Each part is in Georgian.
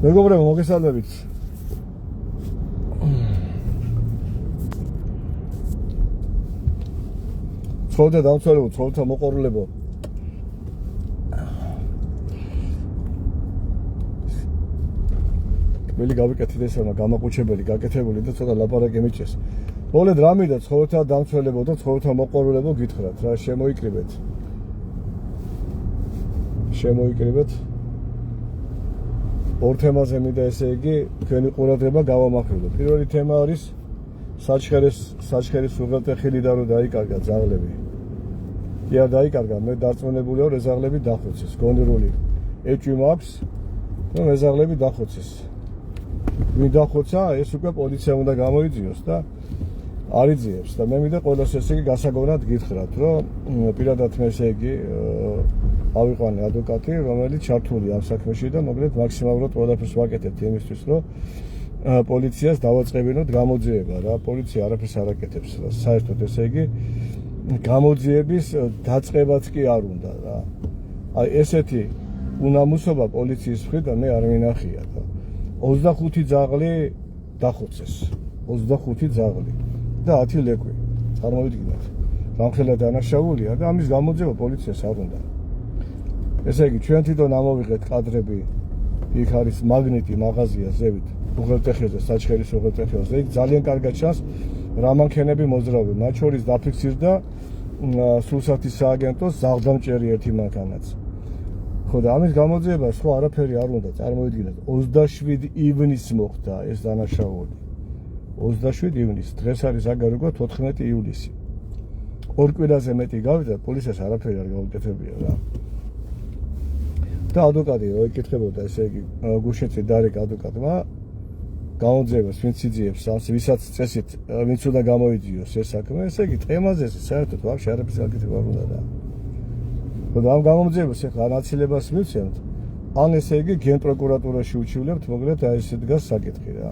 მეგობრებო, მოგესალმებით. ცხოველთა დამცველებო, ცხოველთა მოყვარულებო. ველი გავიკეთეთ ესა გამაყუჩებელი, გაკეთებული და ცოტა ლაპარაკი მიჭეს. მოლედ რა მინდა ცხოველთა დამცველებო და ცხოველთა მოყვარულებო გითხრათ რა, შემოიკრიბეთ. ორ თემაზე მინდა ესე იგი თქვენი ყურადღება გავამახვილოთ. პირველი თემა არის საჩხერის უღელტეხილი და რომ დაიკარგა ძაღლები. კი არ დაიკარგა, მე დარწმუნებული ვარ, ეს ძაღლები დახოცეს. გონირული ეჭვი მაქვს, რომ ეს ძაღლები დახოცეს. ვინ დახოცა, ეს უკვე პოლიცია უნდა გამოიძიოს და არიძიებს და მე მინდა ყველას ესე იგი გასაგონად გითხრათ, რომ პირადად მე ესე იგი ავიყვანე ადვოკატი, რომელიც ჩართული ამ საქმეში და მოგლეთ მაქსიმალურად ყველაფერს ვაკეთებთ იმისთვის, რომ პოლიციას დავაწყებინოთ გამოძიება რა. პოლიცია არაფერს არ აკეთებს რა. საერთოდ ესე იგი გამოძიების დაწყებაც კი არ უნდა რა. აი ესეთი უნამუსობა პოლიციის მხრიდან მე არ მინახია და 25 ძაღლი დახოცეს. 25 ძაღლი და 10 ლეკვი. წარმოვიდგინეთ. რამხელა დანაშაულია და ამის გამოძიება პოლიციას არ უნდა. ესე იგი, ჩვენ თვითონ ამოვიღეთ კადრები, იქ არის მაგნიტი მაღაზია ზევით, უღელტეხილზე, საჩხერის უღელტეხილზე, იქ ძალიან კარგად ჩანს რა მანქანები მოძრავი, მათ შორის დაფიქსირდა სურსათის სააგენტოს ზაღდამჭერი ერთი მანქანაც. ხო და ამის გამოძიება სხვა არაფერი არ უნდა, წარმოვიდგინეთ, 27 ივნისს მოხდა ეს დანაშაული. 27 ივნისს, დღეს არის აგარ უკვე 14 ივლისი. ორ კვირაზე მეტი გავიდა, პოლიციას არაფერი არ გაუკეთებია რა. და ადვოკატი რო ეკითხებოდა ესე იგი გუშინში დარეკ ადვოკატმა გამოძიებას ვინც იძიებს ამს ვისაც წესით ვინც უნდა გამოიძიოს ეს საქმე ესე იგი თემაზე საერთოდ ვაფშე არაფერს გაკეთება არ უნდა და ხოდა ამ გამოძიებას ახლა ანაცილებას მივცემთ ან ესე იგი გენპროკურატურაში უჩივლებთ მოგლეთ აი ესე დგას საკითხი რა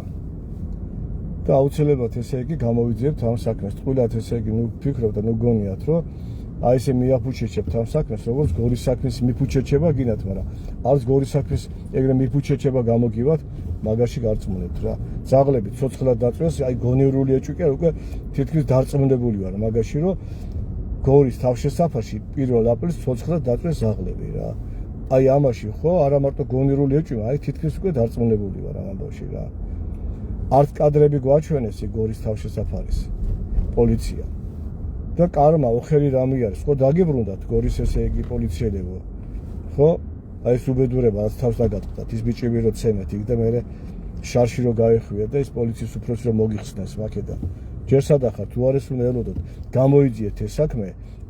და აუცილებლად ესე იგი გამოვიძიებთ ამ საქმეს თყვილად ესე იგი ნუ ფიქრობთ და ნუ გონიათ რომ აი ესე მიაფუჩეჩებთ ამ საქმეს, როგორც გორის საქმის მიფუჩეჩება გინათ, მაგრამ არც გორის საქმის ეგრე მიფუჩეჩება გამოგივათ, მაგაში გარწმუნებთ რა. ძაღლები ცოცხლად დაწვეს, აი გონივრული ეჭვი კი უკვე თითქმის დარწმუნებული ვარ მაგაში, რომ გორის თავშესაფარში 1 აპრილს ცოცხლად დაწვეს ძაღლები რა. აი ამაში ხო, არა მარტო გონივრული ეჭვი, აი თითქმის უკვე დარწმუნებული ვარ ამ ამბავში რა. არც კადრები გვაჩვენეს გორის თავშესაფარის პოლიცია. და კარმა ოხერი რამე არის, ხო დაგიბრუნდათ გორის ესე იგი პოლიციელებო. ხო? აი ეს უბედურება რაც თავს დაგატყდათ, ის ბიჭები რო ცემეთ იქ და მე შარში რო გაეხვიათ და ის პოლიციის უფროსი რო მოგიხსნეს მაქედან. ჯერ სადახარ თუ არ ეს უნდა ელოდოთ, გამოიძიეთ ეს საქმე,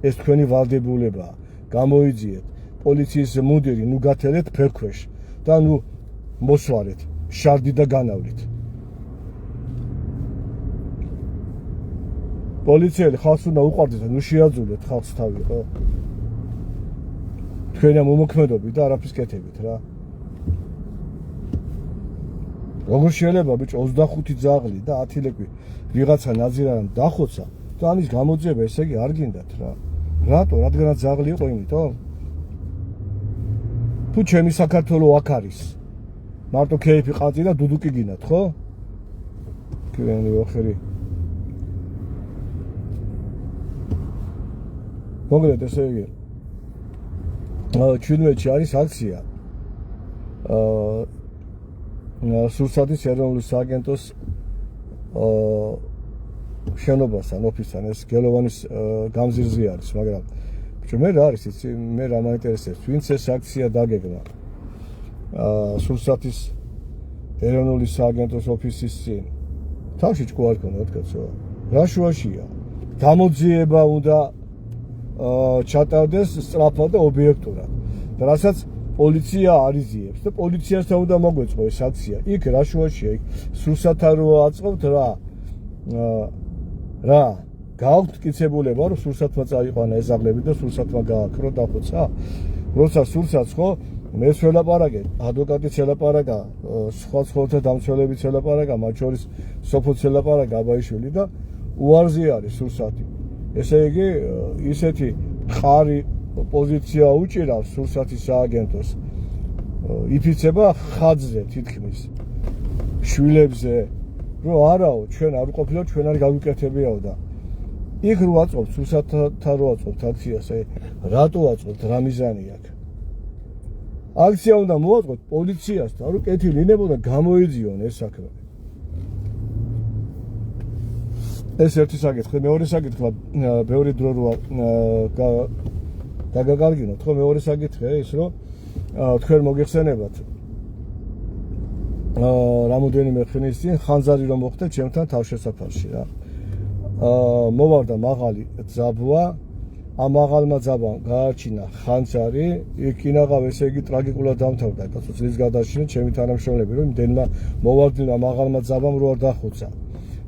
ეს თქვენი ვალდებულებაა. გამოიძიეთ. პოლიციის მუდირი ნუ გათელეთ ფერქვეშ და ნუ მოსვარეთ, შარდი და განავლით. პოლიციელი ხალხს უნდა უყვარდეს და ნუ შეაძულეთ ხალხს თავი, ხო? თქვენი ამ უმოქმედობით და არაფრის კეთებით რა. როგორ შეიძლება ბიჭო 25 ძაღლი და 10 ლეკვი ვიღაცა ნაზირანამ დახოცა და ამის გამოძიება ესე იგი არ გინდათ რა. რატო? რადგანაც ძაღლი იყო იმითო? თუ ჩემი საქართველო აქ არის. მარტო ქეიფი ყაწი და დუდუკი გინათ, ხო? კირენი ოხერი მოგლეთ ესე იგი ჩვენეთში არის აქცია სურსათის ეროვნული სააგენტოს შენობასთან ოფისთან ეს გელოვანის გამზირზე არის მაგრამ ბიჭო მე რა არის იცი მე რა მაინტერესებს ვინც ეს აქცია დაგეგმა სურსათის ეროვნული სააგენტოს ოფისის წინ თავში ჭკუ არ ქონდა კაცო რა შუაშია გამოძიება უნდა ჩატარდეს სწრაფად და ობიექტურად. და რასაც პოლიცია არიზიებს და პოლიციასთან უნდა მოგვეწყო ეს აქცია. იქ რა შუაშია, იქ სურსათთან რო აწყობთ რა გააქვთ მტკიცებულება, რომ სურსათმა წაიყვანა ეს ძაღლები და სურსათმა გააქრო დახოცა. როცა სურსათს ხო მე შველაპარაკე, ადვოკატიც ელაპარაკა, სხვა ცხოველთა დამცველებიც ელაპარაკა, მათ შორის სოფოც ელაპარაკა აბაიშვილი და უარზე არის სურსათი. ესე იგი ისეთი ხარი პოზიცია უჭირავს სურსათის სააგენტოს იფიცება ხაძზე თითქმის შვილებზე რომ არაო ჩვენ არ ვყოფილა ჩვენ არ გავიკეთებიაო და იქ რო აწყობთ სულსათა რო აწყობთ აქციას რატო აწყობთ რა მიზანი აქვს აქცია უნდა მოაწყოთ პოლიციასთან რომ კეთილი ინებოდა გამოიძიონ ეს საქმე ეს ერთი საკითხი მეორე საკითხი ბევრი დრო როა დაგაგარგინოთ ხო მეორე საკითხია ის რომ თქვენ მოგეხსენებათ რამოდენიმე ხნის წინ ხანძარი რომ მოხდა ჩემთან თავშესაფარში რა მოვარდა მაღალი ძაბვა ამ მაღალმა ძაბვამ გააჩინა ხანძარი იქ ინაღავ ესე იგი ტრაგიკულად დამთავრდა კაცო წლის გადაშინა ჩემი თანამშრომლები რომ იმდენმა მოვარდნილმა მაღალმა ძაბვამ რო არ დახუცა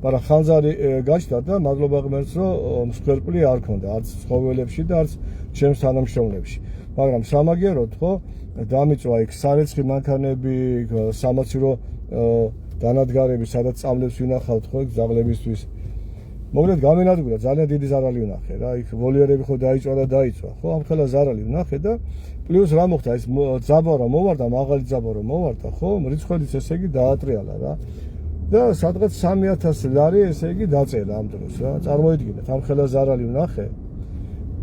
მაგრამ ხანძარი გაჩნდა და მადლობა ღმერთს რომ მსხვერპლი არ ქონდა არც ცხოველებში და არც ჩემს თანამშრომლებში მაგრამ სამაგიეროდ ხო დამიწვა იქ სარეცხი მანქანები სამაცრო დანადგარები სადაც წამლებს ვინახავთ ხო იქ ძაღლებისთვის მოკლედ გამენადგურა ძალიან დიდი ზარალი ვნახე რა იქ ვოლიერები ხო დაიწვა და დაიწვა ხო ამ ხელა ზარალი ვნახე და პლუს რა მოხდა ეს ძაბვა რომ მოვარდა მაღალი ძაბვა რომ მოვარდა ხო მრიცხველიც ესე იგი დაატრიალა რა და სადღაც 3000 ლარი ესე იგი დაწერა ამ დროს რა წარმოიდგინეთ ამ ხელა ზარალი ვნახე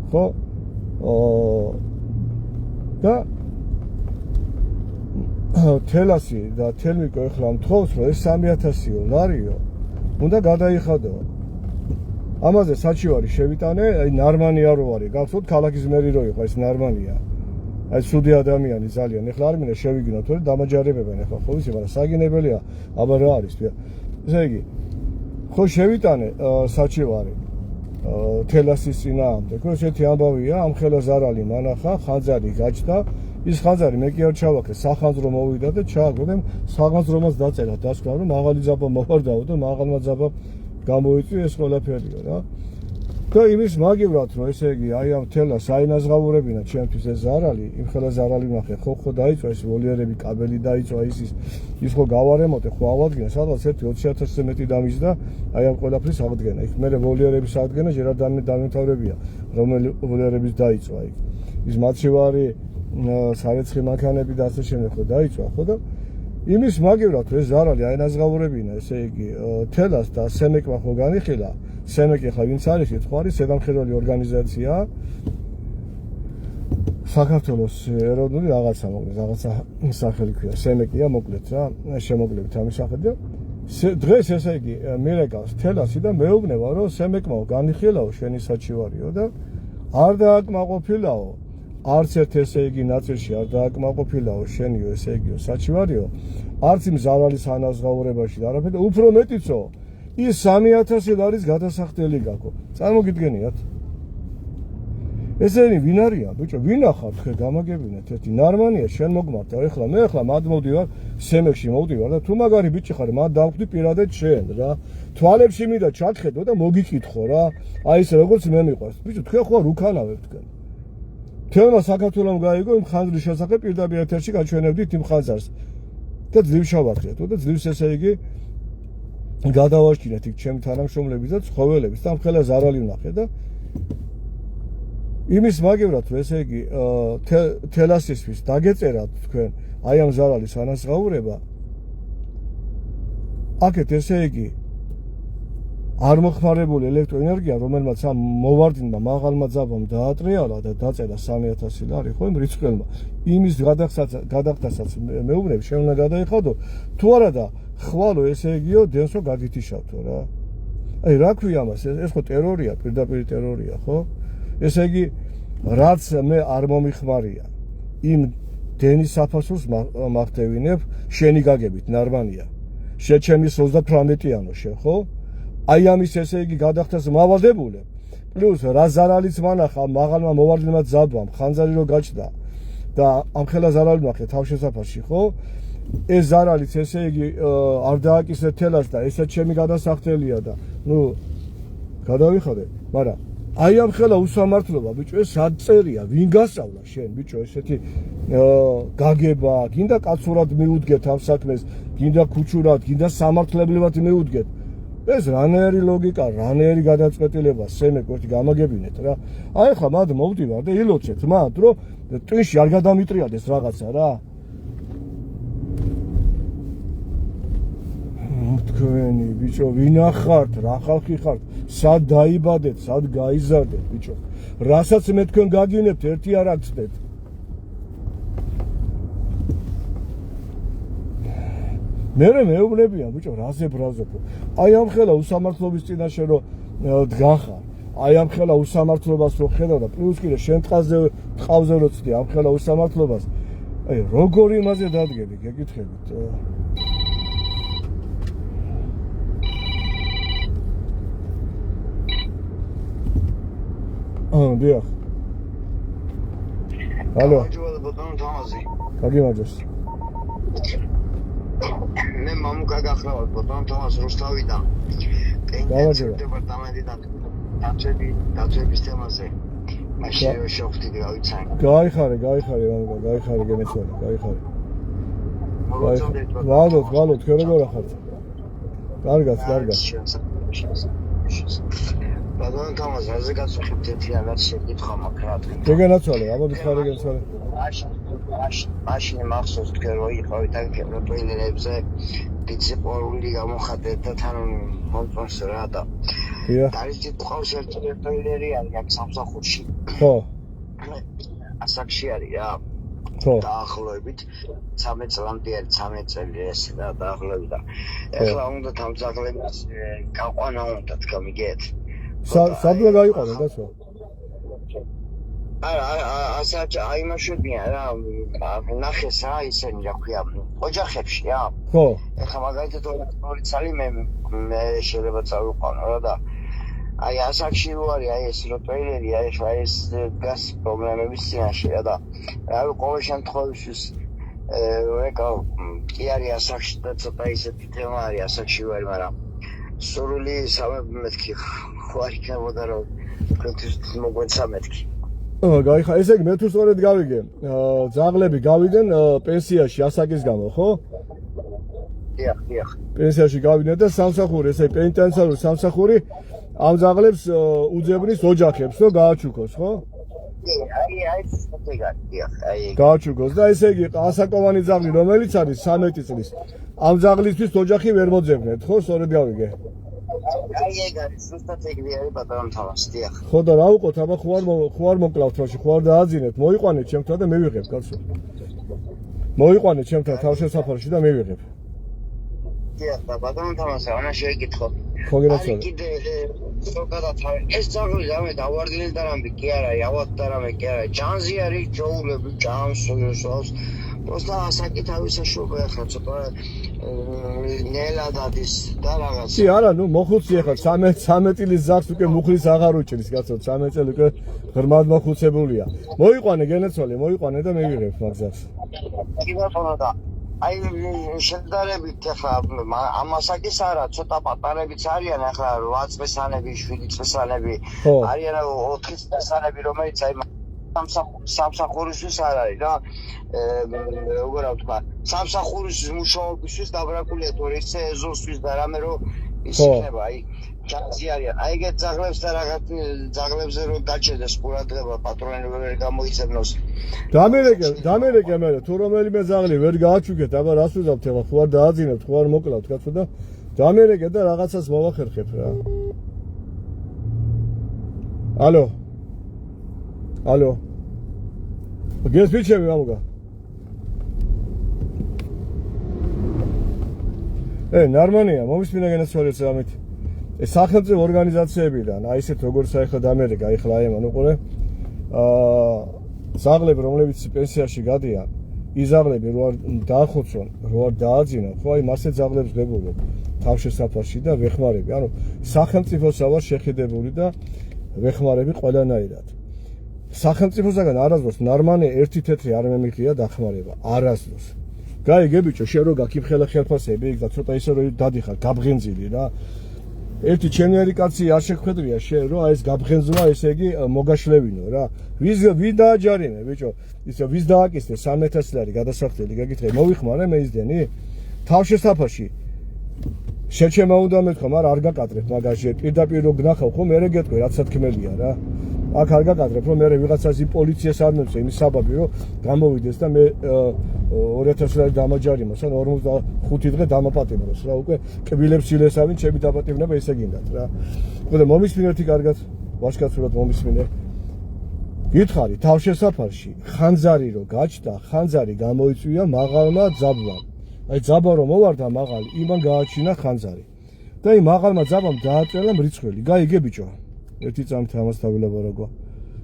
ხო და თელასი და თელმიკო ეხლა მთხოვს რომ ეს 3000-იო ლარიო უნდა გადაიხადო ამაზე საჩივარი შევიტანე აი ნარმანია რო არის გახსოვთ ქალაქის მერი რო იყო ეს ნარმანია აი სუდი ადამიანი ძალიან ეხლა არ მინდა შევიგინოთ რომ დამაჯარებებენ ეხლა ხო ვიცი მაგრამ საგინებელია აბა რა არის ესე იგი ხო შევიტანე საჩივარი თელასის წინააღმდეგ ხო ესეთი ამბავია ამ ხელა ზარალი მანახა ხანძარი გაჩნდა ის ხანძარი მე კი არ ჩავაქრე სახანძრო მოვიდა და ჩააგდო სახანძრომაც დაწერა დასკვა რომ მაღალი ძაბვა მოვარდაო და მაღალმა ძაბვა გამოიწვია ეს ყველაფერიო რა და იმის მაგივრად რომ ესე იგი აი ამ თელას აინაზღაურებინა ჩემთვის ეს ზარალი იმ ხელა ზარალი ვნახე ხო დაიწვა ეს ვოლიერები კაბელი დაიწვა ის ხო გავარემოტე ხო ავადგინე სადღაც 1-20,000-ზე მეტი დამიზდა აი ამ ყველაფრის აღდგენა იქ მე ვოლიერების აღდგენა ჯერად დამთავრებია რომელი ვოლიერების დაიწვა იქ ის მაცივარი სარეცხი მანქანები და ასე შემდეგ ხო დაიწვა ხო და იმის მაგივრად ეს ზარალი აინაზღაურებინა ესე იგი თელას და სემეკმა ხო განიხილა სემეკი ხა ვინც არის ხო არის ზედამხედველი ორგანიზაცია საქართველოს ეროვნული რაღაცა მოკლედ რაღაცა სახელი ქვია სემეკია მოკლედ რა შემოკლებით ამის სახელი დღეს ესე იგი მირეკავს თელასი და მეუბნება რომ სემეკმა განიხილაო შენი საჩივარიო და არ დააკმაყოფილაო არც ერთ ესე იგი ნაწილში არ დააკმაყოფილაო შენიო ესე იგიო საჩივარიო არც იმ ზარალის ანაზღაურებაში და არაფერი უფრო მეტიცო ის 3000 ლარის გადასახდელი გაქო წარმოგიდგენიათ ესენი ვინ არიან ბიჭო ვინ ახარ თქვენ გამაგებინეთ ერთი ნარმანია შენ მოგმართა ეხლა მე ახლა მად მოვდივარ სემექში მოვდივარ და თუ მაგარი ბიჭი ხარ მად დავხვდი პირადად შენ რა თვალებში მინდა ჩახედო და მოგიკითხო რა აი ეს როგორც მე მიყვარს ბიჭო თქვენ ხო არ უკანავებ თქვენ თელმა საქართველოს გაიგო იმ ხანძრის შესახებ პირდაპირ ეთერში გაჩვენებდით იმ ხანძარს და ძლივს შევაქრიათ და ძლივს ესე იგი გადავაშკინეთ იქ ჩემი თანამშრომლების და ცხოველების და ამ ხელა ზარალი ვნახე და იმის მაგივრად რომ ესე იგი თელასისთვის დაგეწერათ თქვენ აი ამ ზარალის ანაზღაურება აქეთ ესე იგი არ მოხმარებული ელექტროენერგია რომელმაც ამ მოვარდნილმა მაღალმა ძაბვამ დაატრიალა და დაწერა 3000 ლარი ხო იმ რიცხველმა იმის გადახდასაც მეუბნები შენ უნდა გადაიხადო თუ არა და ხვალო ესე იგიო დენსო გაგითიშავთო რა აი რა ქვია ამას ეს ხო ტერორია პირდაპირ ტერორია ხო ესე იგი რაც მე არ მომიხმარია იმ დენის საფასურს მახდევინებ შენი გაგებით ნარმანია შეჩემის 38-იანო შე ხო აი ამის ესე იგი გადახდას მავალდებულე პლუს რა ზარალიც მანახა მაღალმა მოვარდნილმა ძაბვამ ხანძარი რო გაჩნდა და ამ ხელა ზარალი ვნახე თავშესაფარში ხო ეს ზარალიც ესე იგი არ დააკისრე თელას და ესეც ჩემი გადასახდელია და ნუ გადავიხადე მაგრამ აი ამ ხელა უსამართლობა ბიჭო ეს სად წერია ვინ გასწავლა შენ ბიჭო ესეთი გაგება გინდა კაცურად მიუდგეთ ამ საქმეს გინდა ქუჩურად გინდა სამართლებრივად მიუდგეთ ეს რანაირი ლოგიკა რანაირი გადაწყვეტილება სემეკ ერთი გამაგებინეთ რა აი ხა მად მოვდივარ და ილოცეთ მათ რომ ტვინში არ გადამიტრიალდეს რაღაცა რა თქვენი ბიჭო ვინა ხართ რა ხალხი ხართ სად დაიბადეთ სად გაიზარდეთ ბიჭო რასაც მე თქვენ გაგინებთ ერთი არ აქცდეთ მე მეუბნებიან ბიჭო რაზე ბრაზობო აი ამ ხელა უსამართლობის წინაშე რომ დგახარ აი ამ ხელა უსამართლობას რო ხედავ და პლუს კიდე შენ ტყავზე რო ცდი ამ ხელა უსამართლობას აი როგორი იმაზე დადგები გეკითხებით დიახ ალო გაგიმარჯოს მე მამუკა გახლავთ ბოტონ თომას რუსთავიდან პენსიის დეპარტამენტიდან დაცვების თემაზე მაშინ შევხვდი გავიცანი გაიხარე მამუკა გაიხარე გენეცვალე გაიხარე ვალოთ თქვენ როგორ ახართ კარგად ბატონ თომას რაზე გასვხებთ ერთი რაღაც შეკითხვა მაქვს რა თქმა უნდა გენეცვალე აბა მითხარე გენეცვალე მაშინ მახსოვს თქვენ რო იყავით აქ პროტეინებზე დისციპლინური გამოხატეთ და თან მომწონს რა და არის თვითონ ერთი პროტეინერი არის აქ სამსახურში ხო ასაკში არის რა ხო დაახლოებით 13 წლამდე არის 13 წელი ეს და დაახლოებით და ეხლა უნდა თამძაღლებას გაყვანა უნდა თქვენ მიგეთ საბლა გაიყვანა და სხვა არა აი მაშებია რა ნახეს რა ისენი რა ქვია ოჯახებში რა ხო ეხლა მაგალითად ორი წელი მე შეიძლება წავიყვანო რა და აი ასაკში რო არის აი ეს როტვეილერი აი ეს გას პრობლემების წინაშე რა და რავი ყოველ შემთხვევაში ეკა კი არის ასაკში და ცოტა ისეთი თემა არის ასაკში ვარ მაგრამ სრული სამეთქი ხო არ იქნებოდა რომ თქვენთვის მოგვეცა მეთქი გაიხარ ესე იგი მე თუ სწორედ გავიგე ძაღლები გავიდნენ პენსიაში ასაკის გამო ხო დიახ პენსიაში გავიდნენ და სამსახური ესე პენიტენციარული სამსახური ამ ძაღლებს უძებნის ოჯახებს რომ გააჩუქოს ხო აი გააჩუქოს და ესე იგი ასაკოვანი ძაღლი რომელიც არის 13 წლის ამ ძაღლისთვის ოჯახი ვერ მოძებნეთ ხო სწორედ გავიგე აი ეგ არის ზუსტად ეგრე არის ბატონ თამას დიახ ხო და რა უყოთ აბა ხო არ მოკლავთ რაში ხო არ დააძინეთ მოიყვანეთ ჩემთან და მე ვიღებ კაცო მოიყვანეთ ჩემთან თავშესაფარში და მე ვიღებ დიახ და ბატონ თამას ანა შეიკითხო ხო გერაცვალე კიდე ეს ძაღლი რამე დავარდინეს და რამე კი არა ავად და რამე კი არა ჯანზი არის ჯოულები ჯანს სულსოს просто ასაკითავის საშუალება ახლა ცოტა ნელა დადის და რაღაც კი არა ნუ მოხუცი ახლა 13 წლის ზარს უკვე მუხლის აღარ უჭრის კაცო 13 წელი უკვე ღრმად მოხუცებულია მოიყვანე გენეცვალე მოიყვანე და მე ვიღებ მაგზას კი ბატონო და აი შედარებით ახლა ამ ასაკის არა ცოტა პატარებიც არიან ახლა 8 წლისანები 7 წლისანები არიან 4 წლისანები რომელიც აი სამსახურისთვის არ არის რა როგორ ვთქვა სამსახურის მუშაობისთვის დაბრაკულია თორე ისე ეზოსთვის და რამე რომ ის იქნება აი ჯანზი არიან აი ეგეთ ძაღლებს და რაღაც ძაღლებზე რომ გაჩერდეს ყურადღება პატრონები ვერ გამოიცემნოს დამერეკე მე თუ რომელიმე ძაღლი ვერ გააჩუქეთ აბა რას ვუძავთ ახლა ხო არ დააძინებთ ხო არ მოკლავთ კაცო და დამერეკე და რაღაცას მოვახერხებ რა ალო გეს ვიჩემი მამუკა ნორმალია მომისმინა გენაცვალეს ამით სახელმწიფო ორგანიზაციებიდან აი ესეთ როგორც ახლა დამერეკა ახლა აი მან უყურე ძაღლები რომლებიც პენსიაში გადიან ის ძაღლები რო არ დაახოცონ რო არ დააძინონ ხო აი მასე ძაღლებს დებულობ თავშესაფარში და ვეხმარები ანუ სახელმწიფოსა ვარ შეხიდებული და ვეხმარები ყველანაირად სახელმწიფოსაგან არასდროს ნორმალია ერთი თეთრი არ მემიღია დახმარება არასდროს გაიგე ბიჭო შენ რო გაკიფხელა ხელფასები იქ და ცოტა ისე რომ დადიხარ გაბღენძილი რა ერთი ჩემნიერი კაცი არ შეგხვედრია შენ რომ აი ეს გაბღენზვა ესე იგი მოგაშლევინო რა ვინ დააჯარიმე ბიჭო ისე ვის დააკისრე 3000 ლარი გადასახდელი გაგითხრე მოვიხმარე მე ისდენი თავშესაფარში შეჩემა უნდა მეთქვა მაგრამ არ გაკატრებ მაგაში პირდაპირ რო გნახავ ხო მე გეტყვი რაც სათქმელია რა აქ არ გაკადრებ რომ მე ვიღაცას პოლიციას არ მევცე იმის საბაბი რომ გამოვიდეს და მე 2000 ლარი დამაჯარიმოს ან 45 დღე დამაპატიმროს რა უკვე კბილებს ილესავენ ჩემი დაპატიმრება ესე გინდათ რა ხო და მომისმინეთი კარგად ვაშკაცურად მომისმინე გითხარი თავშესაფარში ხანძარი რო გაჩნდა ხანძარი გამოიწვია მაღალმა ძაბვამ აი ძაბა რომ მოვარდა მაღალი იმან გააჩინა ხანძარი და იმ მაღალმა ძაბამ დაატრელა მრიცხველი გაიგე ბიჭო ერთი წამით ამას დავილაბარაგო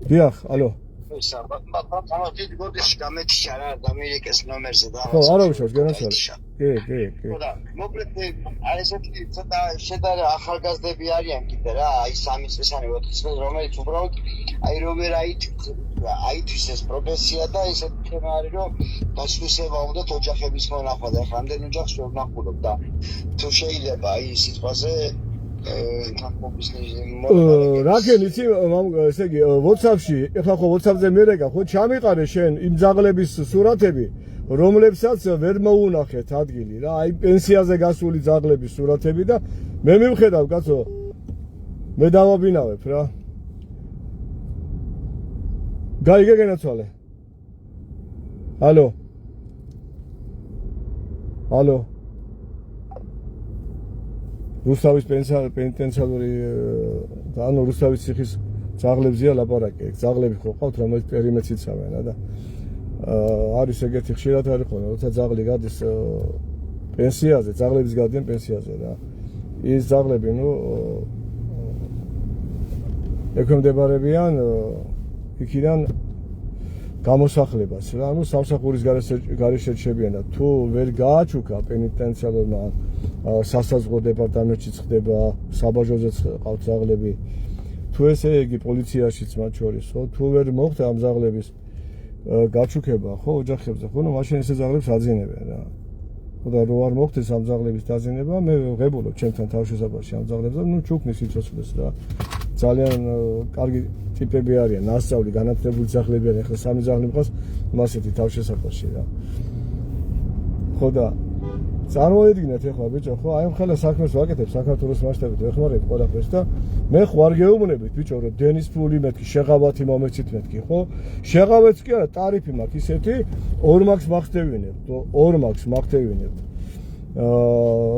დიახ ალო სამართლით გოდეს გამეთიშა რა ამერიკის ნომერზე და ხო არა უშავს განაცვალე კი ხო და მოკლედ აი ესეთი ცოტა შედარება ახალგაზრდები არიან კიდე რა აი 3 წლისანი 4 წლის რომელიც უბრალოდ აი როვერ აითვის ეს პროფესია და ესეთი თემა არის რომ დასვისება უნდა ოჯახების მონახვა და რამდენი ოჯახს ვერ ნახულობ და თუ შეიძლება აი სიტყვაზე რაკენ იცი ესე იგი WhatsApp-ში ეხლა ხო WhatsApp-ზე მერეკა ხო ჩამიყარე შენ იმ ძაღლების სურათები რომლებსაც ვერ მოუნახეთ ადგილი რა აი პენსიაზე გასული ძაღლების სურათები და მე მივხედავ კაცო მე დავაბინავებ რა გაიგე განაცვალე ალო ალო რუსთავის პენიტენციარული და ანუ რუსთავის ციხის ძაღლებზია ლაპარაკი ძაღლები ხო ყავთ რომელიც პერიმეტრით იცავენ და არის ეგეთი ხშირად არის ხოლმე როცა ძაღლი გადის პენსიაზე ძაღლების გადიან პენსიაზე რა ის ძაღლები ნუ ექვემდებარებიან იქიდან გამოსახლებას რა ანუ სამსახურის გარეშე რჩებიან და თუ ვერ გააჩუქა პენიტენციარულმა სასაზღვრო დეპარტამენტშიც ხდება საბაჟოზეც ყავთ ძაღლები თუ ესე იგი პოლიციაშიც მათ შორის ხო თუ ვერ მოხდა ამ ძაღლების გაჩუქება ხო ოჯახებზე ხო ნუ მაშინ ესე ძაღლებს აძინებენ რა ხო და რო არ მოხდეს ამ ძაღლების დაძინება მე ვღებულობ ჩემთან თავშესაფარში ამ ძაღლებს და ნუ ჩუქნის სიცოცხლეს რა ძალიან კარგი ტიპები არიან ნასწავლი განათლებული ძაღლები არიან ახლა 3 ძაღლი მყავს მასეთი თავშესაფარში რა ხო და წარმოედგინეთ ახლა ბიჭო ხო აი მხოლოდ საქმეს ვაკეთებ საქართველოს მასშტაბით ვეხმარებ ყველაფერს და მე ხوار გეუბნებით ბიჭო რომ დენის ფული მეთქი შეღავათი მომეცით მეთქი ხო შეღავეთს კი არა ტარიფი მაქვს ისეთი 2 მაქვს მახდევინებთ 2 მაქვს მახდევინებთ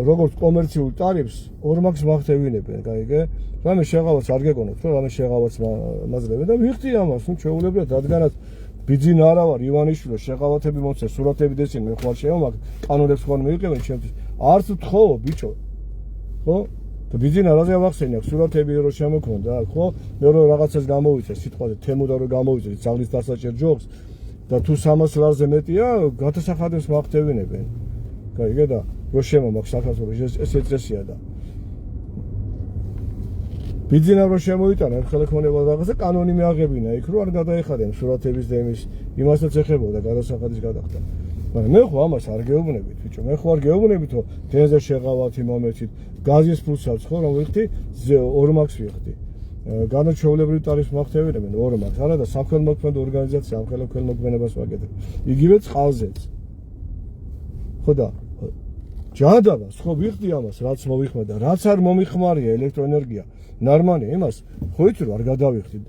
როგორც კომერციულ ტარიფს 2 მაქვს მახდევინებენ გაიგე რამე შეღავათს არ გეკონოთ რომ რამე შეღავათს მაძლევენ და ვიხდი ამას ნუ შეუულებრად რადგანაც ბიძინ არა ვარ ივანიშვილო შეღავათები მომცე სურათები დესინ მე ხوار შემომაგ კანონებს ხوار მიიღებენ ჩემთვის არც თხოვო ბიჭო ხო და ბიძინ არაზე ავახსენე აქ სურათები რო შემოქონდა ხო მე რო რაღაცას გამოვიცე სიტყვაზე თემოდა რო გამოვიცე ძაღლის დასაჭერ ჯობს და თუ 300 ლარზე მეტია გადასახადებს მახდევინებენ გაიგე და რო შემომაგ საქართველოს ეს წესია და ბიძინა რო შემოიტანა ხელმოქმედება რაღაცა კანონი მიაღებინა იქ რო არ გადაეხადენ სურათების და იმის იმასაც ეხებოდა გადასახადის გადახდა მაგრამ მე ხო ამას არ გეუბნებით ბიჭო მე ხო არ გეუბნებით რომ დენზე შეღავათი მომეცით გაზის ფულსაც ხო რომ ვიხდი 2 მაქვს ვიხდი განაჩვეულებრივ ტარიფს მახდევინებენ 2 მაქვს არა და სამხელმოქმედო ორგანიზაცია ამ ხელმოქმედებას ვაკეთებ იგივე წყალზეც ხო და ჯადავას ხო ვიხდი ამას რაც მოვიხმარდა რაც არ მომიხმარია ელექტროენერგია ნორმალია იმას ხო იცი რომ არ გადავიხდით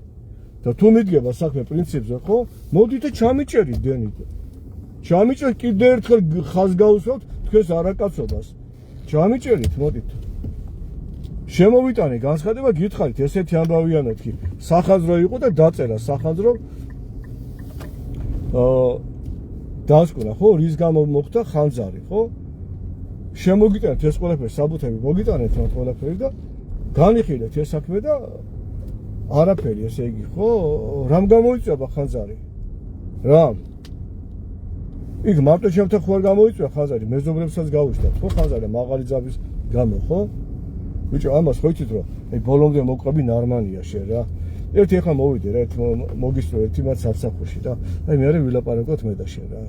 და თუ მიდგება საქმე პრინციპზე ხო მოდით და ჩამიჭერით დენით ჩამიჭერით კიდე ერთხელ ხაზს გაუსვათ თქვენს არაკაცობას ჩამიჭერით მოდით შემოვიტანე განცხადება გითხარით ესეთი ამბავია მეთქი სახაზრო იყო და დაწერა სახაზრო დასკვნა ხო რის გამო მოხდა ხანძარი ხო შემოგიტანეთ ეს ყველაფერი საბუთები მოგიტანეთ ამ ყველაფერი და განიხილეთ ეს საქმე და არაფერი ესე იგი ხო რამ გამოიწვია ხანძარი რამ იქ მარტო ჩემთან ხო არ გამოიწვია ხანძარი მეზობლებსაც გავუშტათ ხო ხანძარი მაღალი ძაბის გამო ხო ბიჭო ამას ხო იცით რომ აი ბოლომდე მოყვები ნორმალია შენ რა ერთი ახლა მოვიდე რა ერთ მოგისწრო ერთი მათ სამსახურში და აი მე ვილაპარაკოთ მე და შენ რა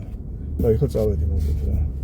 და ეხლა წავედი მოდით რა